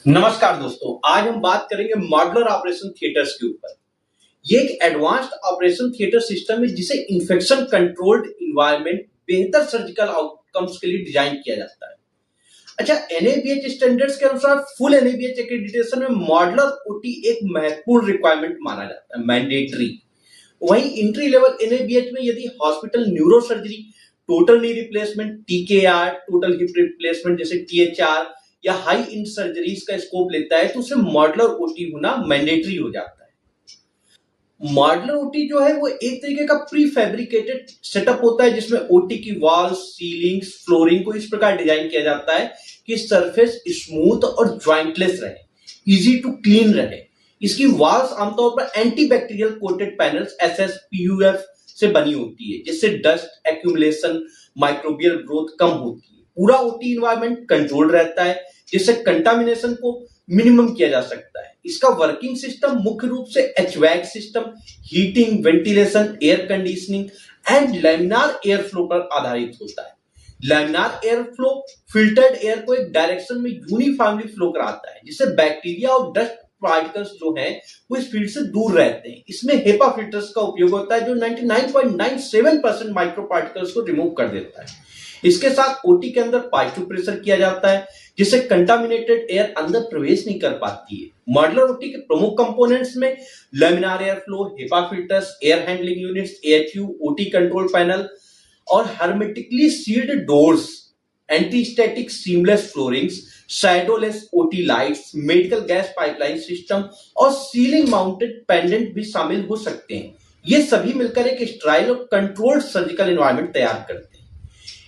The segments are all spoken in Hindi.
नमस्कार दोस्तों, आज हम बात करेंगे मॉड्यूलर ऑपरेशन थिएटर्स के ऊपर। ये एक एडवांस्ड ऑपरेशन थिएटर सिस्टम है जिसे इन्फेक्शन कंट्रोल्ड इन्वायरमेंट बेहतर सर्जिकल आउटकम्स के लिए डिजाइन किया जाता है। अच्छा, एनएबीएच स्टैंडर्ड्स के अनुसार फुल एनएबीएच एक्रेडिटेशन में मॉड्यूलर ओटी एक महत्वपूर्ण रिक्वायरमेंट माना जाता है, मैंडेटरी। वहीं एंट्री लेवल एनएबीएच में यदि hospital neuro surgery, total knee replacement TKR, total hip replacement जैसे टीएचआर या हाई इंड सर्जरीज का स्कोप लेता है तो उसे मॉड्यूलर ओटी होना मैंडेटरी हो जाता है। मॉड्यूलर ओटी जो है वो एक तरीके का प्री फैब्रिकेटेड सेटअप होता है जिसमें ओटी की वॉल्स, सीलिंग्स, फ्लोरिंग को इस प्रकार डिजाइन किया जाता है कि सरफेस स्मूथ और ज्वाइंटलेस रहे, इजी टू क्लीन रहे। इसकी वॉल्स आमतौर पर एंटी बैक्टीरियल कोटेड पैनल्स एसएसपीयूएफ से बनी होती है जिससे डस्ट एक्यूमुलेशन, माइक्रोबियल ग्रोथ कम होती है। पूरा ओटी इन्वायरमेंट कंट्रोल रहता है जिससे कंटामिनेशन को मिनिमम किया जा सकता है। इसका वर्किंग सिस्टम मुख्य रूप से HVAC system, heating, ventilation, air conditioning and laminar air flow पर आधारित होता है। Laminar air flow filtered air को एक डायरेक्शन में यूनिफॉर्मली फ्लो कराता है जिससे बैक्टीरिया और डस्ट पार्टिकल्स जो हैं वो इस फील्ड से दूर रहते हैं। इसमें हेपा फिल्टर्स का उपयोग होता है जो 99.97% माइक्रो पार्टिकल्स को रिमूव कर देता है। इसके साथ ओटी के अंदर पॉजिटिव प्रेशर किया जाता है जिससे कंटामिनेटेड एयर अंदर प्रवेश नहीं कर पाती है। मॉड्यूलर ओटी के प्रमुख कंपोनेंट्स में laminar air flow, HEPA filters, air handling units, AHU, OT control panel और hermetically sealed doors, anti static seamless floorings, shadowless OT lights, medical gas pipeline system और सीलिंग माउंटेड पेंडेंट भी शामिल हो सकते हैं। ये सभी मिलकर एक स्टराइल और कंट्रोल्ड सर्जिकल एनवायरनमेंट तैयार करते हैं।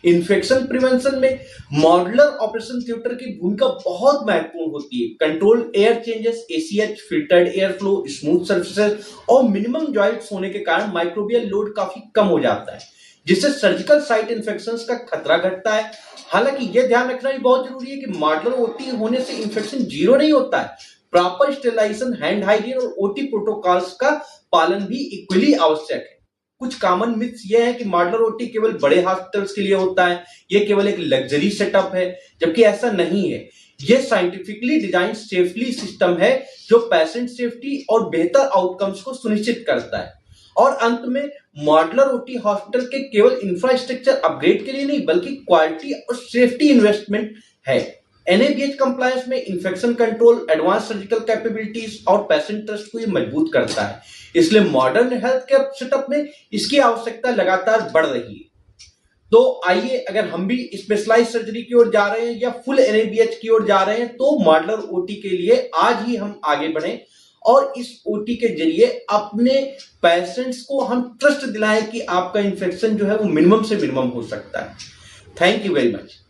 इन्फेक्शन प्रिवेंशन में मॉड्यूलर ऑपरेशन थिएटर की भूमिका बहुत महत्वपूर्ण होती है। Control air changes, ACH, filtered air flow, smooth surfaces और मिनिमम जॉइंट्स होने के कारण माइक्रोबियल लोड काफी कम हो जाता है जिससे सर्जिकल साइट इन्फेक्शंस का खतरा घटता है। हालांकि यह ध्यान रखना भी बहुत जरूरी है कि मॉड्यूलर ओटी होने से इन्फेक्शन जीरो नहीं होता है। प्रॉपर स्टेरिलाइजेशन, हैंड हाइजीन और ओटी प्रोटोकॉल्स का पालन भी इक्वली आवश्यक है। कुछ कॉमन मिथ्स ये है कि मॉड्यूलर ओटी केवल बड़े हॉस्पिटल्स के लिए होता है, ये केवल एक लग्जरी सेटअप है, जबकि ऐसा नहीं है। ये साइंटिफिकली डिजाइन सेफली सिस्टम है जो पेशेंट सेफ्टी और बेहतर आउटकम्स को सुनिश्चित करता है। और अंत में मॉड्यूलर ओटी हॉस्पिटल के केवल इंफ्रास्ट्रक्चर अपग्रेड के लिए नहीं बल्कि क्वालिटी और सेफ्टी इन्वेस्टमेंट है। एनएबीएच कंप्लायंस में infection control, advance surgical capabilities और पेशेंट ट्रस्ट को ये मजबूत करता है। इसलिए मॉडर्न हेल्थ केयर सेटअप में इसकी आवश्यकता लगातार बढ़ रही है। तो आइए, अगर हम भी स्पेशलाइज्ड सर्जरी की ओर जा रहे हैं या फुल एनएबीएच की ओर जा रहे हैं तो मॉड्यूलर ओटी के लिए आज ही हम आगे बढ़ें और इस ओटी के जरिए अपने पेशेंट्स को हम ट्रस्ट दिलाएं कि आपका इन्फेक्शन जो है वो मिनिमम से मिनिमम हो सकता है। Thank you very much.